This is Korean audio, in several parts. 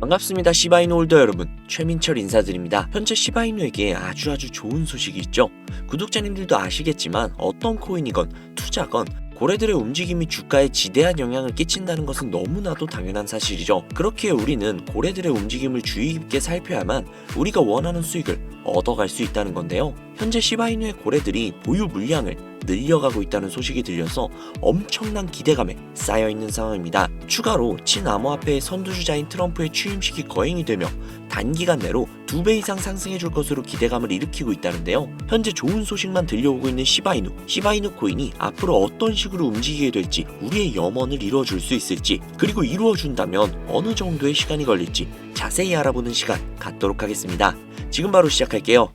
반갑습니다. 시바이누 홀더 여러분, 최민철 인사드립니다. 현재 시바이누에게 아주 좋은 소식이 있죠. 구독자님들도 아시겠지만 어떤 코인이건 투자건 고래들의 움직임이 주가에 지대한 영향을 끼친다는 것은 너무나도 당연한 사실이죠. 그렇기에 우리는 고래들의 움직임을 주의 깊게 살펴야만 우리가 원하는 수익을 얻어갈 수 있다는 건데요. 현재 시바이누의 고래들이 보유 물량을 늘려가고 있다는 소식이 들려서 엄청난 기대감에 쌓여있는 상황입니다. 추가로 친암호화폐의 선두주자인 트럼프의 취임식이 거행이 되며 단기간 내로 2배 이상 상승해줄 것으로 기대감을 일으키고 있다는데요. 현재 좋은 소식만 들려오고 있는 시바이누 코인이 앞으로 어떤 식으로 움직이게 될지, 우리의 염원을 이루어줄 수 있을지, 그리고 이루어준다면 어느 정도의 시간이 걸릴지 자세히 알아보는 시간 갖도록 하겠습니다. 지금 바로 시작할게요.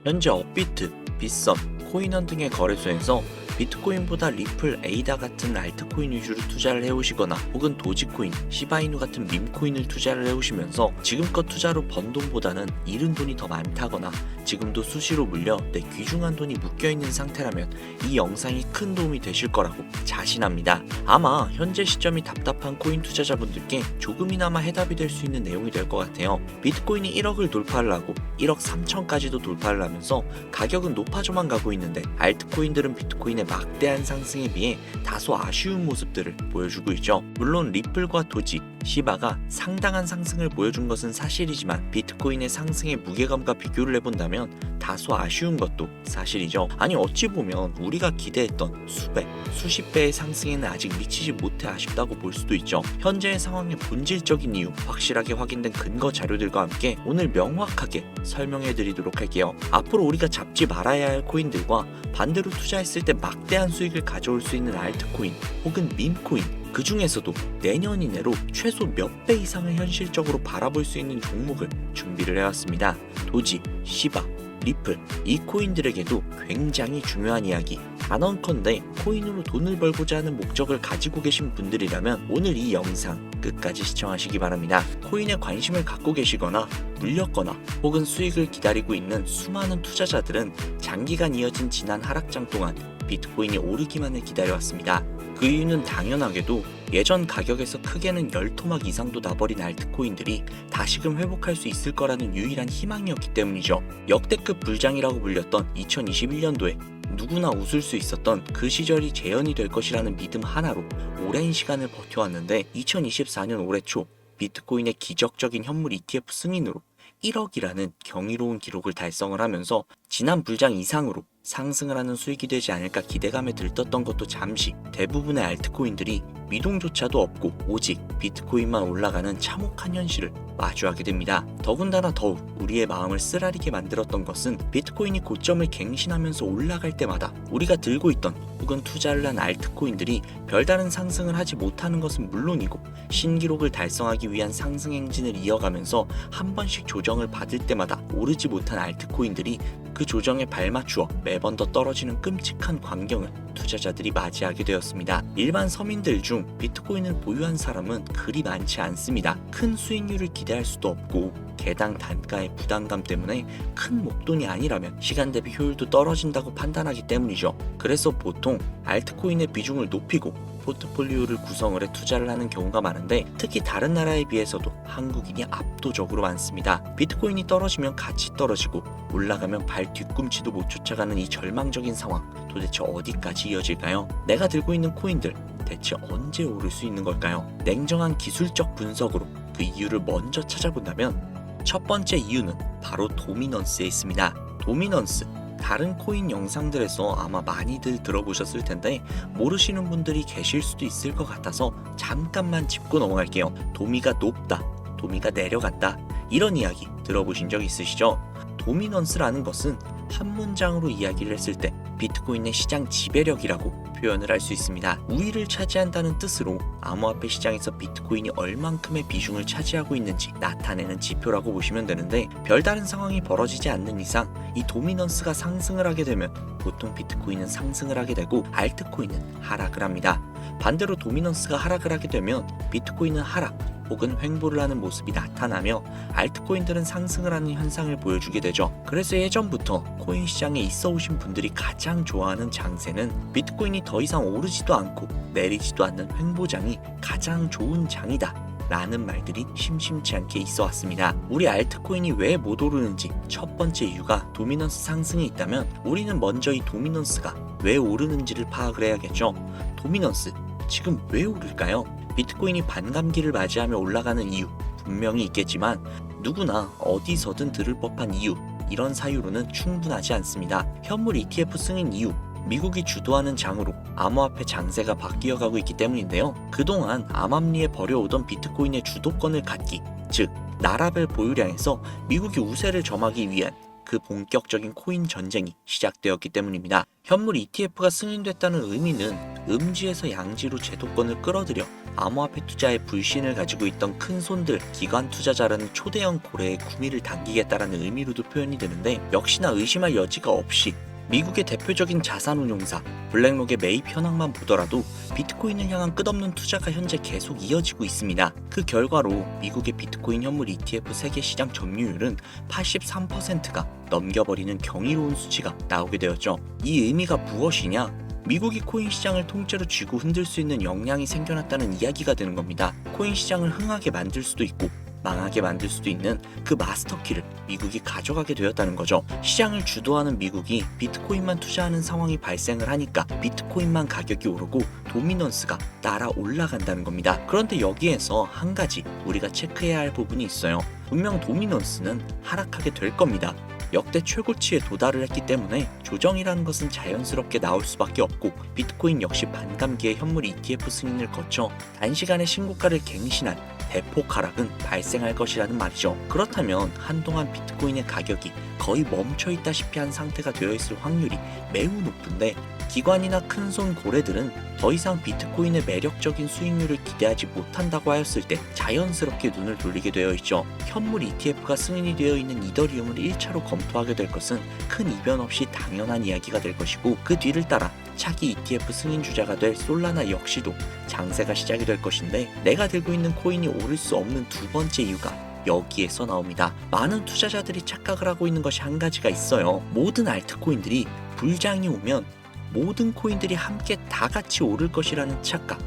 현재 업비트, 빗썸, 코인원 등의 거래소에서 비트코인보다 리플, 에이다 같은 알트코인 위주로 투자를 해오시거나 혹은 도지코인, 시바이누 같은 밈코인을 투자를 해오시면서 지금껏 투자로 번 돈보다는 잃은 돈이 더 많다거나 지금도 수시로 물려 내 귀중한 돈이 묶여있는 상태라면 이 영상이 큰 도움이 되실 거라고 자신합니다. 아마 현재 시점이 답답한 코인 투자자분들께 조금이나마 해답이 될 수 있는 내용이 될 것 같아요. 비트코인이 1억을 돌파를 하고 1억 3천까지도 돌파를 하면서 가격은 높아져만 가고 있는데 알트코인들은 비트코인의 막대한 상승에 비해 다소 아쉬운 모습들을 보여주고 있죠. 물론 리플과 도지, 시바가 상당한 상승을 보여준 것은 사실이지만 비트코인의 상승의 무게감과 비교를 해본다면 다소 아쉬운 것도 사실이죠. 아니 어찌 보면 우리가 기대했던 수백, 수십 배의 상승에는 아직 미치지 못해 아쉽다고 볼 수도 있죠. 현재의 상황의 본질적인 이유, 확실하게 확인된 근거 자료들과 함께 오늘 명확하게 설명해 드리도록 할게요. 앞으로 우리가 잡지 말아야 할 코인들과 반대로 투자했을 때 막대한 수익을 가져올 수 있는 알트코인 혹은 밈코인, 그 중에서도 내년 이내로 최소 몇 배 이상을 현실적으로 바라볼 수 있는 종목을 준비를 해왔습니다. 도지, 시바, 리플, 이 코인들에게도 굉장히 중요한 이야기. 단언컨대 코인으로 돈을 벌고자 하는 목적을 가지고 계신 분들이라면 오늘 이 영상 끝까지 시청하시기 바랍니다. 코인에 관심을 갖고 계시거나 물렸거나 혹은 수익을 기다리고 있는 수많은 투자자들은 장기간 이어진 지난 하락장 동안 비트코인이 오르기만을 기다려왔습니다. 그 이유는 당연하게도 예전 가격에서 크게는 10토막 이상도 나버린 알트코인들이 다시금 회복할 수 있을 거라는 유일한 희망이었기 때문이죠. 역대급 불장이라고 불렸던 2021년도에 누구나 웃을 수 있었던 그 시절이 재현이 될 것이라는 믿음 하나로 오랜 시간을 버텨왔는데 2024년 올해 초 비트코인의 기적적인 현물 ETF 승인으로 1억이라는 경이로운 기록을 달성을 하면서 지난 불장 이상으로 상승을 하는 수익이 되지 않을까 기대감에 들떴던 것도 잠시 대부분의 알트코인들이 미동조차도 없고 오직 비트코인만 올라가는 참혹한 현실을 마주하게 됩니다. 더군다나 더욱 우리의 마음을 쓰라리게 만들었던 것은 비트코인이 고점을 갱신하면서 올라갈 때마다 우리가 들고 있던 혹은 투자를 한 알트코인들이 별다른 상승을 하지 못하는 것은 물론이고 신기록을 달성하기 위한 상승 행진을 이어가면서 한 번씩 조정을 받을 때마다 오르지 못한 알트코인들이 그 조정에 발맞추어 매번 더 떨어지는 끔찍한 광경을 투자자들이 맞이하게 되었습니다. 일반 서민들 중 비트코인을 보유한 사람은 그리 많지 않습니다. 큰 수익률을 기대할 수도 없고 개당 단가의 부담감 때문에 큰 목돈이 아니라면 시간 대비 효율도 떨어진다고 판단하기 때문이죠. 그래서 보통 알트코인의 비중을 높이고 포트폴리오를 구성을 해 투자를 하는 경우가 많은데 특히 다른 나라에 비해서도 한국인이 압도적으로 많습니다. 비트코인이 떨어지면 같이 떨어지고 올라가면 발 뒤꿈치도 못 쫓아가는 이 절망적인 상황, 도대체 어디까지 이어질까요? 내가 들고 있는 코인들 대체 언제 오를 수 있는 걸까요? 냉정한 기술적 분석으로 그 이유를 먼저 찾아본다면 첫 번째 이유는 바로 도미넌스에 있습니다. 도미넌스, 다른 코인 영상들에서 아마 많이들 들어보셨을 텐데 모르시는 분들이 계실 수도 있을 것 같아서 잠깐만 짚고 넘어갈게요. 도미가 높다, 도미가 내려간다, 이런 이야기 들어보신 적 있으시죠? 도미넌스라는 것은 한 문장으로 이야기를 했을 때 비트코인의 시장 지배력이라고 표현을 할 수 있습니다. 우위를 차지한다는 뜻으로 암호화폐 시장에서 비트코인이 얼만큼의 비중을 차지하고 있는지 나타내는 지표라고 보시면 되는데 별다른 상황이 벌어지지 않는 이상 이 도미넌스가 상승을 하게 되면 보통 비트코인은 상승을 하게 되고 알트코인은 하락을 합니다. 반대로 도미넌스가 하락을 하게 되면 비트코인은 하락 혹은 횡보를 하는 모습이 나타나며 알트코인들은 상승을 하는 현상을 보여주게 되죠. 그래서 예전부터 코인 시장에 있어 오신 분들이 가장 좋아하는 장세는 비트코인이 더 이상 오르지도 않고 내리지도 않는 횡보장이 가장 좋은 장이다 라는 말들이 심심치 않게 있어 왔습니다. 우리 알트코인이 왜 못 오르는지 첫 번째 이유가 도미넌스 상승이 있다면 우리는 먼저 이 도미넌스가 왜 오르는지를 파악을 해야겠죠. 도미넌스, 지금 왜 오를까요? 비트코인이 반감기를 맞이하며 올라가는 이유 분명히 있겠지만 누구나 어디서든 들을 법한 이유, 이런 사유로는 충분하지 않습니다. 현물 ETF 승인 이유, 미국이 주도하는 장으로 암호화폐 장세가 바뀌어가고 있기 때문인데요. 그동안 암암리에 벌여오던 비트코인의 주도권을 갖기, 즉 나라별 보유량에서 미국이 우세를 점하기 위한 그 본격적인 코인 전쟁이 시작되었기 때문입니다. 현물 ETF가 승인됐다는 의미는 음지에서 양지로 제도권을 끌어들여 암호화폐 투자에 불신을 가지고 있던 큰 손들, 기관 투자자라는 초대형 고래의 구미를 당기겠다라는 의미로도 표현이 되는데, 역시나 의심할 여지가 없이 미국의 대표적인 자산운용사 블랙록의 매입 현황만 보더라도 비트코인을 향한 끝없는 투자가 현재 계속 이어지고 있습니다. 그 결과로 미국의 비트코인 현물 ETF 세계 시장 점유율은 83%가 넘겨버리는 경이로운 수치가 나오게 되었죠. 이 의미가 무엇이냐? 미국이 코인 시장을 통째로 쥐고 흔들 수 있는 역량이 생겨났다는 이야기가 되는 겁니다. 코인 시장을 흥하게 만들 수도 있고 망하게 만들 수도 있는 그 마스터키를 미국이 가져가게 되었다는 거죠. 시장을 주도하는 미국이 비트코인만 투자하는 상황이 발생을 하니까 비트코인만 가격이 오르고 도미넌스가 따라 올라간다는 겁니다. 그런데 여기에서 한 가지 우리가 체크해야 할 부분이 있어요. 분명 도미넌스는 하락하게 될 겁니다. 역대 최고치에 도달을 했기 때문에 조정이라는 것은 자연스럽게 나올 수밖에 없고, 비트코인 역시 반감기에 현물 ETF 승인을 거쳐 단시간에 신고가를 갱신한 대폭 하락은 발생할 것이라는 말이죠. 그렇다면 한동안 비트코인의 가격이 거의 멈춰있다시피 한 상태가 되어 있을 확률이 매우 높은데, 기관이나 큰손 고래들은 더 이상 비트코인의 매력적인 수익률을 기대하지 못한다고 하였을 때 자연스럽게 눈을 돌리게 되어 있죠. 현물 ETF가 승인이 되어 있는 이더리움을 1차로 검토하게 될 것은 큰 이변 없이 당연한 이야기가 될 것이고, 그 뒤를 따라 차기 ETF 승인 주자가 될 솔라나 역시도 장세가 시작이 될 것인데, 내가 들고 있는 코인이 오를 수 없는 두 번째 이유가 여기에서 나옵니다. 많은 투자자들이 착각을 하고 있는 것이 한 가지가 있어요. 모든 알트코인들이 불장이 오면 모든 코인들이 함께 다 같이 오를 것이라는 착각.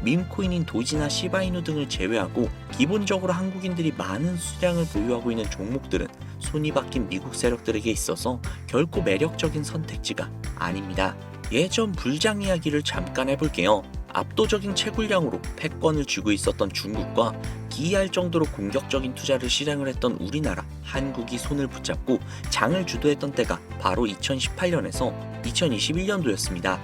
밈코인인 도지나 시바이누 등을 제외하고 기본적으로 한국인들이 많은 수량을 보유하고 있는 종목들은 손이 바뀐 미국 세력들에게 있어서 결코 매력적인 선택지가 아닙니다. 예전 불장 이야기를 잠깐 해볼게요. 압도적인 채굴량으로 패권을 쥐고 있었던 중국과 기이할 정도로 공격적인 투자를 실행을 했던 우리나라, 한국이 손을 붙잡고 장을 주도했던 때가 바로 2018년에서 2021년도였습니다.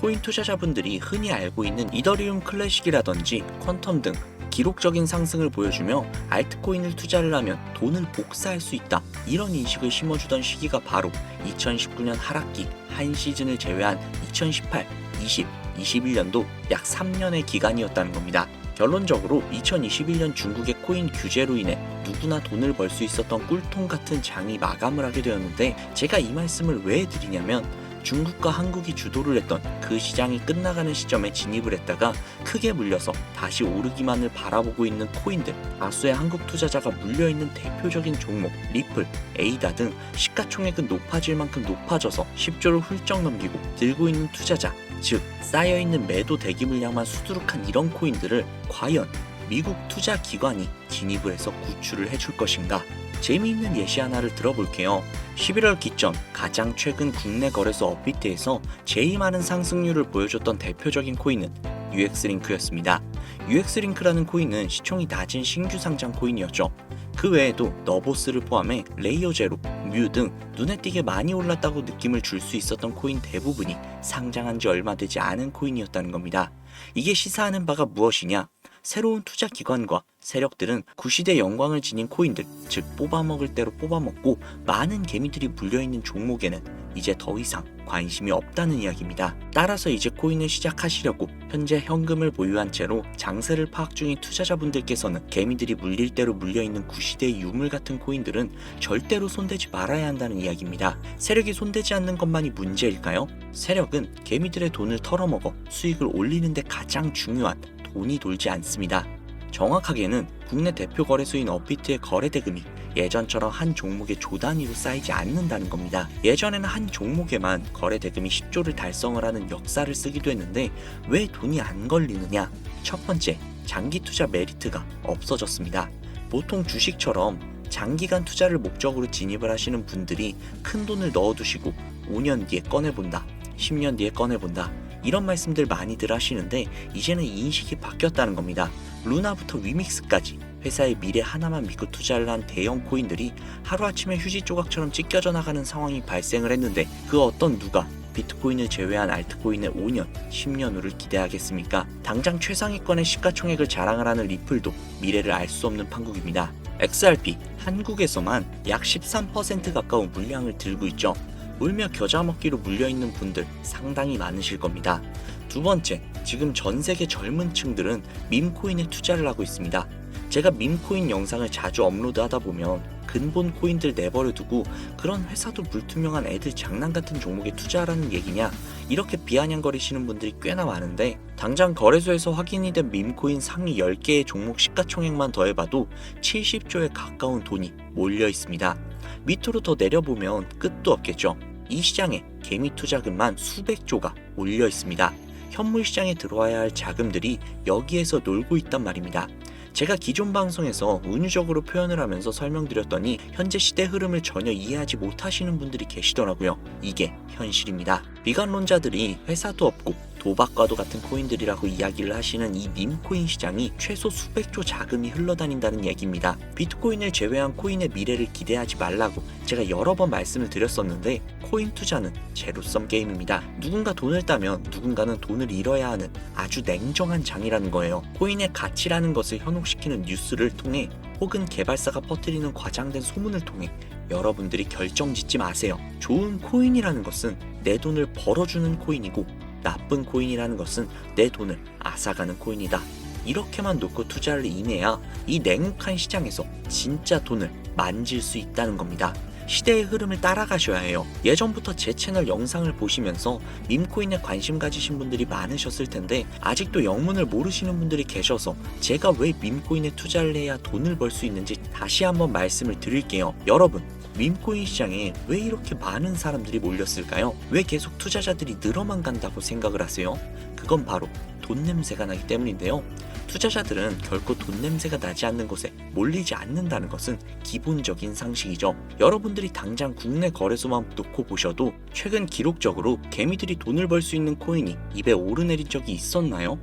코인 투자자분들이 흔히 알고 있는 이더리움 클래식이라든지 퀀텀 등 기록적인 상승을 보여주며 알트코인을 투자를 하면 돈을 복사할 수 있다, 이런 인식을 심어주던 시기가 바로 2019년 하락기 한 시즌을 제외한 2018, 20, 21년도 약 3년의 기간이었다는 겁니다. 결론적으로 2021년 중국의 코인 규제로 인해 누구나 돈을 벌 수 있었던 꿀통 같은 장이 마감을 하게 되었는데, 제가 이 말씀을 왜 드리냐면, 중국과 한국이 주도를 했던 그 시장이 끝나가는 시점에 진입을 했다가 크게 물려서 다시 오르기만을 바라보고 있는 코인들, 다수의 한국 투자자가 물려있는 대표적인 종목 리플, 에이다 등 시가총액은 높아질 만큼 높아져서 10조를 훌쩍 넘기고 들고 있는 투자자, 즉 쌓여있는 매도 대기 물량만 수두룩한 이런 코인들을 과연 미국 투자 기관이 진입을 해서 구출을 해줄 것인가? 재미있는 예시 하나를 들어볼게요. 11월 기점 가장 최근 국내 거래소 업비트에서 제일 많은 상승률을 보여줬던 대표적인 코인은 UX링크였습니다. UX링크라는 코인은 시총이 낮은 신규 상장 코인이었죠. 그 외에도 너보스를 포함해 레이어 제로, 뮤 등 눈에 띄게 많이 올랐다고 느낌을 줄 수 있었던 코인 대부분이 상장한 지 얼마 되지 않은 코인이었다는 겁니다. 이게 시사하는 바가 무엇이냐? 새로운 투자 기관과 세력들은 구시대 영광을 지닌 코인들, 즉 뽑아먹을 대로 뽑아먹고 많은 개미들이 물려있는 종목에는 이제 더 이상 관심이 없다는 이야기입니다. 따라서 이제 코인을 시작하시려고 현재 현금을 보유한 채로 장세를 파악 중인 투자자분들께서는 개미들이 물릴 대로 물려있는 구시대의 유물 같은 코인들은 절대로 손대지 말아야 한다는 이야기입니다. 세력이 손대지 않는 것만이 문제일까요? 세력은 개미들의 돈을 털어먹어 수익을 올리는 데 가장 중요한 돈이 돌지 않습니다. 정확하게는 국내 대표 거래소인 업비트의 거래 대금이 예전처럼 한 종목의 조 단위로 쌓이지 않는다는 겁니다. 예전에는 한 종목에만 거래 대금이 10조를 달성을 하는 역사를 쓰기도 했는데 왜 돈이 안 걸리느냐? 첫 번째, 장기 투자 메리트가 없어졌습니다. 보통 주식처럼 장기간 투자를 목적으로 진입을 하시는 분들이 큰 돈을 넣어두시고 5년 뒤에 꺼내본다, 10년 뒤에 꺼내본다, 이런 말씀들 많이들 하시는데 이제는 인식이 바뀌었다는 겁니다. 루나부터 위믹스까지 회사의 미래 하나만 믿고 투자를 한 대형 코인들이 하루아침에 휴지 조각처럼 찢겨져 나가는 상황이 발생을 했는데 그 어떤 누가 비트코인을 제외한 알트코인의 5년, 10년 후를 기대하겠습니까? 당장 최상위권의 시가총액을 자랑을 하는 리플도 미래를 알 수 없는 판국입니다. XRP, 한국에서만 약 13% 가까운 물량을 들고 있죠. 울며 겨자 먹기로 물려있는 분들 상당히 많으실 겁니다. 두 번째, 지금 전 세계 젊은 층들은 밈코인에 투자를 하고 있습니다. 제가 밈코인 영상을 자주 업로드하다 보면 근본 코인들 내버려 두고 그런 회사도 불투명한 애들 장난 같은 종목에 투자하라는 얘기냐, 이렇게 비아냥거리시는 분들이 꽤나 많은데 당장 거래소에서 확인이 된 밈코인 상위 10개의 종목 시가총액만 더해봐도 70조에 가까운 돈이 몰려 있습니다. 밑으로 더 내려보면 끝도 없겠죠. 이 시장에 개미 투자금만 수백조가 몰려 있습니다. 현물 시장에 들어와야 할 자금들이 여기에서 놀고 있단 말입니다. 제가 기존 방송에서 은유적으로 표현을 하면서 설명드렸더니 현재 시대 흐름을 전혀 이해하지 못하시는 분들이 계시더라고요. 이게 현실입니다. 비관론자들이 회사도 없고 도박과도 같은 코인들이라고 이야기를 하시는 이 밈코인 시장이 최소 수백조 자금이 흘러다닌다는 얘기입니다. 비트코인을 제외한 코인의 미래를 기대하지 말라고 제가 여러 번 말씀을 드렸었는데 코인 투자는 제로섬 게임입니다. 누군가 돈을 따면 누군가는 돈을 잃어야 하는 아주 냉정한 장이라는 거예요. 코인의 가치라는 것을 현혹시키는 뉴스를 통해 혹은 개발사가 퍼뜨리는 과장된 소문을 통해 여러분들이 결정짓지 마세요. 좋은 코인이라는 것은 내 돈을 벌어주는 코인이고 나쁜 코인이라는 것은 내 돈을 앗아가는 코인이다. 이렇게만 놓고 투자를 임해야 이 냉혹한 시장에서 진짜 돈을 만질 수 있다는 겁니다. 시대의 흐름을 따라가셔야 해요. 예전부터 제 채널 영상을 보시면서 밈코인에 관심 가지신 분들이 많으셨을 텐데 아직도 영문을 모르시는 분들이 계셔서 제가 왜 밈코인에 투자를 해야 돈을 벌 수 있는지 다시 한번 말씀을 드릴게요. 여러분, 밈코인 시장에 왜 이렇게 많은 사람들이 몰렸을까요? 왜 계속 투자자들이 늘어만 간다고 생각을 하세요? 그건 바로 돈 냄새가 나기 때문인데요. 투자자들은 결코 돈 냄새가 나지 않는 곳에 몰리지 않는다는 것은 기본적인 상식이죠. 여러분들이 당장 국내 거래소만 놓고 보셔도 최근 기록적으로 개미들이 돈을 벌 수 있는 코인이 입에 오르내린 적이 있었나요?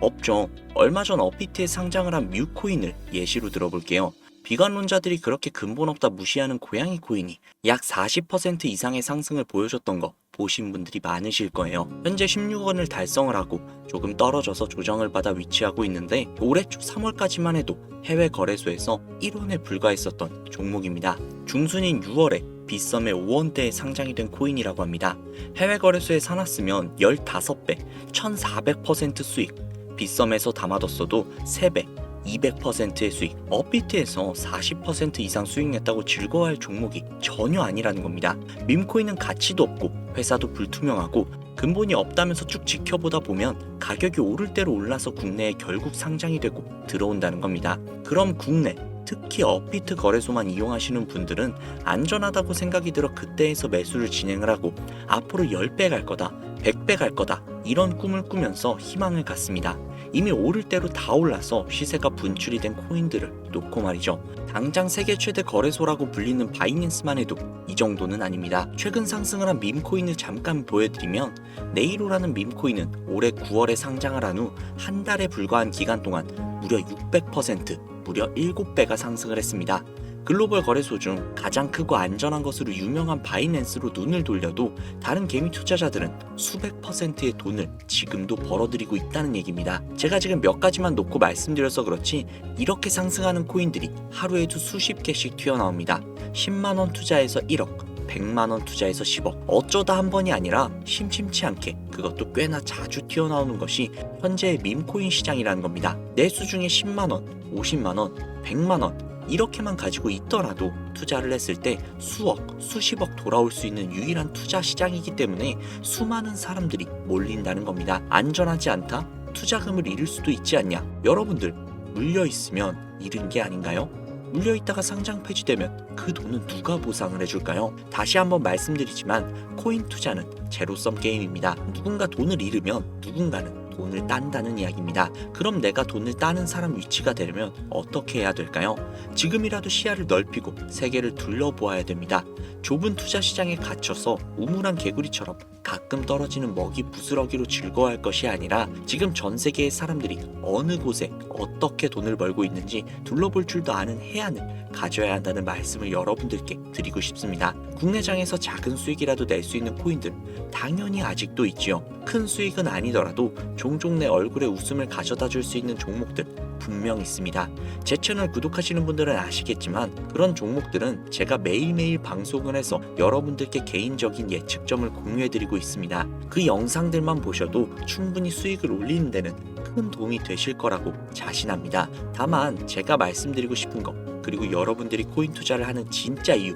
없죠. 얼마 전 업비트에 상장을 한 뮤코인을 예시로 들어볼게요. 비관론자들이 그렇게 근본 없다 무시하는 고양이 코인이 약 40% 이상의 상승을 보여줬던 거 보신 분들이 많으실 거예요. 현재 16원을 달성을 하고 조금 떨어져서 조정을 받아 위치하고 있는데 올해 초 3월까지만 해도 해외 거래소에서 1원에 불과했었던 종목입니다. 중순인 6월에 빗썸에 5원대에 상장이 된 코인이라고 합니다. 해외 거래소에 사놨으면 15배, 1400% 수익, 빗썸에서 담아뒀어도 3배, 200%의 수익, 업비트에서 40% 이상 수익 냈다고 즐거워할 종목이 전혀 아니라는 겁니다. 밈코인은 가치도 없고 회사도 불투명하고 근본이 없다면서 쭉 지켜보다 보면 가격이 오를 대로 올라서 국내에 결국 상장이 되고 들어온다는 겁니다. 그럼 국내, 특히 업비트 거래소만 이용하시는 분들은 안전하다고 생각이 들어 그때에서 매수를 진행을 하고 앞으로 10배 갈 거다, 100배 갈 거다, 이런 꿈을 꾸면서 희망을 갖습니다. 이미 오를 대로 다 올라서 시세가 분출이 된 코인들을 놓고 말이죠. 당장 세계 최대 거래소라고 불리는 바이낸스만 해도 이 정도는 아닙니다. 최근 상승을 한 밈코인을 잠깐 보여드리면 네이로라는 밈코인은 올해 9월에 상장을 한 후 한 달에 불과한 기간 동안 무려 600%, 무려 7배가 상승을 했습니다. 글로벌 거래소 중 가장 크고 안전한 것으로 유명한 바이낸스로 눈을 돌려도 다른 개미 투자자들은 수백 %의 돈을 지금도 벌어들이고 있다는 얘기입니다. 제가 지금 몇 가지만 놓고 말씀드려서 그렇지 이렇게 상승하는 코인들이 하루에도 수십 개씩 튀어나옵니다. 10만원 투자해서 1억, 100만원 투자해서 10억, 어쩌다 한 번이 아니라 심심치 않게 그것도 꽤나 자주 튀어나오는 것이 현재의 밈코인 시장이라는 겁니다. 내 수중에 10만원, 50만원, 100만원 이렇게만 가지고 있더라도 투자를 했을 때 수억, 수십억 돌아올 수 있는 유일한 투자 시장이기 때문에 수많은 사람들이 몰린다는 겁니다. 안전하지 않다? 투자금을 잃을 수도 있지 않냐? 여러분들 물려있으면 잃은 게 아닌가요? 물려있다가 상장 폐지되면 그 돈은 누가 보상을 해줄까요? 다시 한번 말씀드리지만 코인 투자는 제로섬 게임입니다. 누군가 돈을 잃으면 누군가는 돈을 딴다는 이야기입니다. 그럼 내가 돈을 따는 사람 위치가 되려면 어떻게 해야 될까요? 지금이라도 시야를 넓히고 세계를 둘러보아야 됩니다. 좁은 투자 시장에 갇혀서 우물한 개구리처럼 가끔 떨어지는 먹이 부스러기로 즐거워할 것이 아니라 지금 전 세계의 사람들이 어느 곳에 어떻게 돈을 벌고 있는지 둘러볼 줄도 아는 해안을 가져야 한다는 말씀을 여러분들께 드리고 싶습니다. 국내장에서 작은 수익이라도 낼 수 있는 코인들 당연히 아직도 있지요. 큰 수익은 아니더라도 종종 내 얼굴에 웃음을 가져다 줄 수 있는 종목들 분명 있습니다. 제 채널 구독하시는 분들은 아시겠지만 그런 종목들은 제가 매일매일 방송을 해서 여러분들께 개인적인 예측점을 공유해드리고 있습니다. 그 영상들만 보셔도 충분히 수익을 올리는 데는 큰 도움이 되실 거라고 자신합니다. 다만 제가 말씀드리고 싶은 것 그리고 여러분들이 코인 투자를 하는 진짜 이유,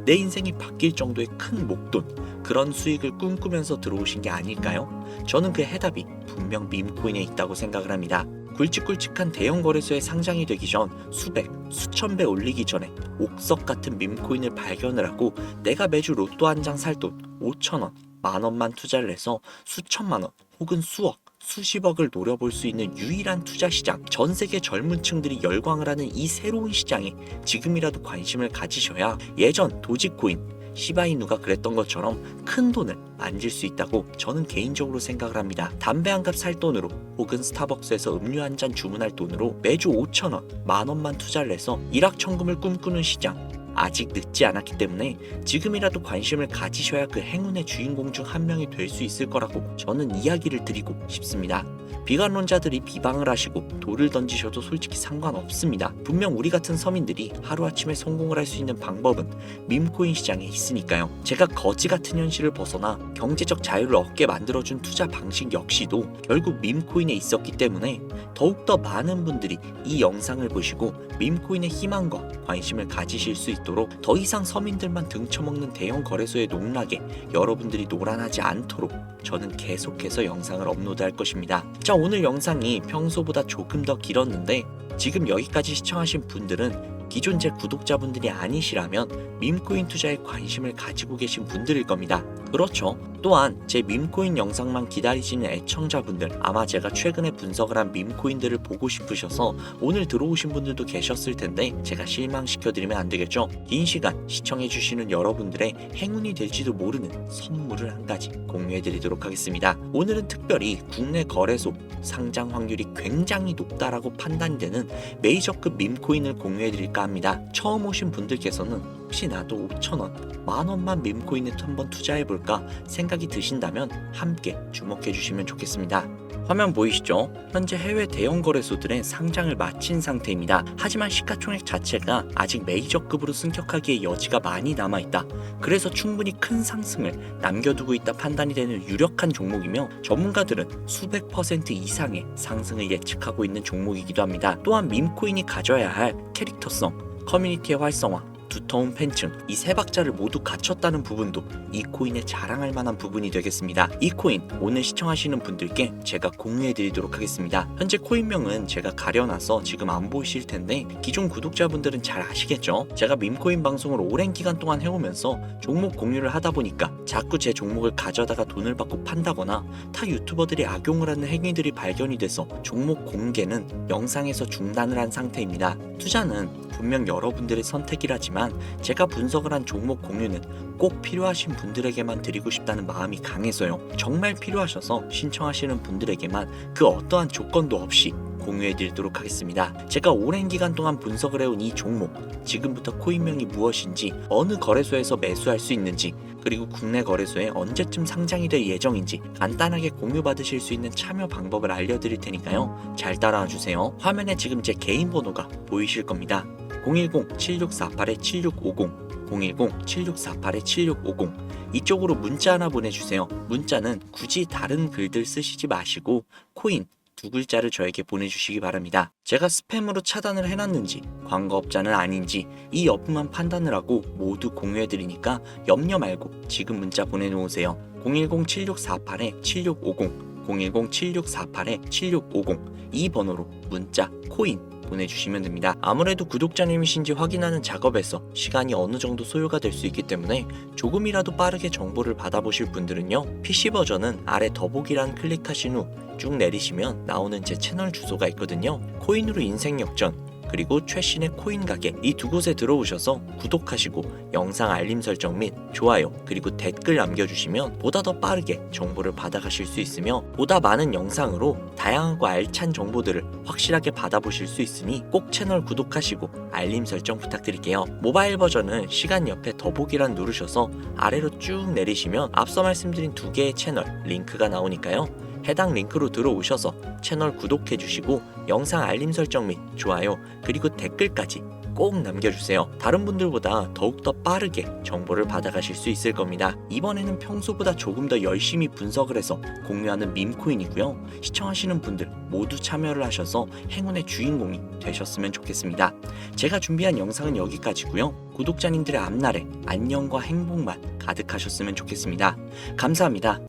내 인생이 바뀔 정도의 큰 목돈, 그런 수익을 꿈꾸면서 들어오신 게 아닐까요? 저는 그 해답이 분명 밈코인에 있다고 생각을 합니다. 굵직굵직한 대형 거래소에 상장이 되기 전 수백, 수천 배 올리기 전에 옥석 같은 밈코인을 발견을 하고 내가 매주 로또 한 장 살 돈 5천원, 만원만 투자를 해서 수천만원 혹은 수억, 수십억을 노려볼 수 있는 유일한 투자 시장, 전 세계 젊은 층들이 열광을 하는 이 새로운 시장에 지금이라도 관심을 가지셔야 예전 도지코인, 시바이누가 그랬던 것처럼 큰 돈을 만질 수 있다고 저는 개인적으로 생각을 합니다. 담배 한 갑 살 돈으로 혹은 스타벅스에서 음료 한 잔 주문할 돈으로 매주 5천원, 만원만 투자를 해서 일확천금을 꿈꾸는 시장, 아직 늦지 않았기 때문에 지금이라도 관심을 가지셔야 그 행운의 주인공 중 한 명이 될 수 있을 거라고 저는 이야기를 드리고 싶습니다. 비관론자들이 비방을 하시고 돌을 던지셔도 솔직히 상관없습니다. 분명 우리 같은 서민들이 하루아침에 성공을 할 수 있는 방법은 밈코인 시장에 있으니까요. 제가 거지 같은 현실을 벗어나 경제적 자유를 얻게 만들어준 투자 방식 역시도 결국 밈코인에 있었기 때문에 더욱더 많은 분들이 이 영상을 보시고 밈코인의 희망과 관심을 가지실 수 있도록 더 이상 서민들만 등쳐먹는 대형 거래소의 농락에 여러분들이 노란하지 않도록 저는 계속해서 영상을 업로드할 것입니다. 자, 오늘 영상이 평소보다 조금 더 길었는데 지금 여기까지 시청하신 분들은 기존 제 구독자분들이 아니시라면 밈코인 투자에 관심을 가지고 계신 분들일 겁니다. 그렇죠. 또한 제 밈코인 영상만 기다리시는 애청자분들, 아마 제가 최근에 분석을 한 밈코인들을 보고 싶으셔서 오늘 들어오신 분들도 계셨을 텐데 제가 실망시켜드리면 안 되겠죠. 긴 시간 시청해주시는 여러분들의 행운이 될지도 모르는 선물을 한 가지 공유해드리도록 하겠습니다. 오늘은 특별히 국내 거래소 상장 확률이 굉장히 높다라고 판단이 되는 메이저급 밈코인을 공유해드릴까 합니다. 처음 오신 분들께서는 혹시 나도 5천원, 만원만 밈코인에 한번 투자해볼까 생각이 드신다면 함께 주목해주시면 좋겠습니다. 화면 보이시죠? 현재 해외 대형 거래소들의 상장을 마친 상태입니다. 하지만 시가총액 자체가 아직 메이저급으로 승격하기에 여지가 많이 남아있다. 그래서 충분히 큰 상승을 남겨두고 있다 판단이 되는 유력한 종목이며 전문가들은 수백 % 이상의 상승을 예측하고 있는 종목이기도 합니다. 또한 밈코인이 가져야 할 캐릭터성, 커뮤니티의 활성화, 두터운 팬층, 이 세 박자를 모두 갖췄다는 부분도 이 코인에 자랑할 만한 부분이 되겠습니다. 이 코인 오늘 시청하시는 분들께 제가 공유해드리도록 하겠습니다. 현재 코인명은 제가 가려놔서 지금 안 보이실 텐데 기존 구독자분들은 잘 아시겠죠? 제가 밈코인 방송을 오랜 기간 동안 해오면서 종목 공유를 하다 보니까 자꾸 제 종목을 가져다가 돈을 받고 판다거나 타 유튜버들이 악용을 하는 행위들이 발견이 돼서 종목 공개는 영상에서 중단을 한 상태입니다. 투자는 분명 여러분들의 선택이라지만 제가 분석을 한 종목 공유는 꼭 필요하신 분들에게만 드리고 싶다는 마음이 강해서요. 정말 필요하셔서 신청하시는 분들에게만 그 어떠한 조건도 없이 공유해드리도록 하겠습니다. 제가 오랜 기간 동안 분석을 해온 이 종목, 지금부터 코인명이 무엇인지, 어느 거래소에서 매수할 수 있는지, 그리고 국내 거래소에 언제쯤 상장이 될 예정인지 간단하게 공유받으실 수 있는 참여 방법을 알려드릴 테니까요. 잘 따라와 주세요. 화면에 지금 제 개인 번호가 보이실 겁니다. 010-7648-7650 010-7648-7650 이쪽으로 문자 하나 보내주세요. 문자는 굳이 다른 글들 쓰시지 마시고 코인 두 글자를 저에게 보내주시기 바랍니다. 제가 스팸으로 차단을 해놨는지 광고업자는 아닌지 이 여부만 판단을 하고 모두 공유해드리니까 염려 말고 지금 문자 보내놓으세요. 010-7648-7650 010-7648-7650 이 번호로 문자 코인 보내주시면 됩니다. 아무래도 구독자님이신지 확인하는 작업에서 시간이 어느 정도 소요가 될 수 있기 때문에 조금이라도 빠르게 정보를 받아보실 분들은요, PC 버전은 아래 더보기란 클릭하신 후 쭉 내리시면 나오는 제 채널 주소가 있거든요. 코인으로 인생 역전 그리고 최신의 코인 가게 이 두 곳에 들어오셔서 구독하시고 영상 알림 설정 및 좋아요 그리고 댓글 남겨주시면 보다 더 빠르게 정보를 받아가실 수 있으며 보다 많은 영상으로 다양하고 알찬 정보들을 확실하게 받아보실 수 있으니 꼭 채널 구독하시고 알림 설정 부탁드릴게요. 모바일 버전은 시간 옆에 더보기란 누르셔서 아래로 쭉 내리시면 앞서 말씀드린 두 개의 채널 링크가 나오니까요. 해당 링크로 들어오셔서 채널 구독해주시고 영상 알림 설정 및 좋아요 그리고 댓글까지 꼭 남겨주세요. 다른 분들보다 더욱더 빠르게 정보를 받아가실 수 있을 겁니다. 이번에는 평소보다 조금 더 열심히 분석을 해서 공유하는 밈코인이고요. 시청하시는 분들 모두 참여를 하셔서 행운의 주인공이 되셨으면 좋겠습니다. 제가 준비한 영상은 여기까지고요. 구독자님들의 앞날에 안녕과 행복만 가득하셨으면 좋겠습니다. 감사합니다.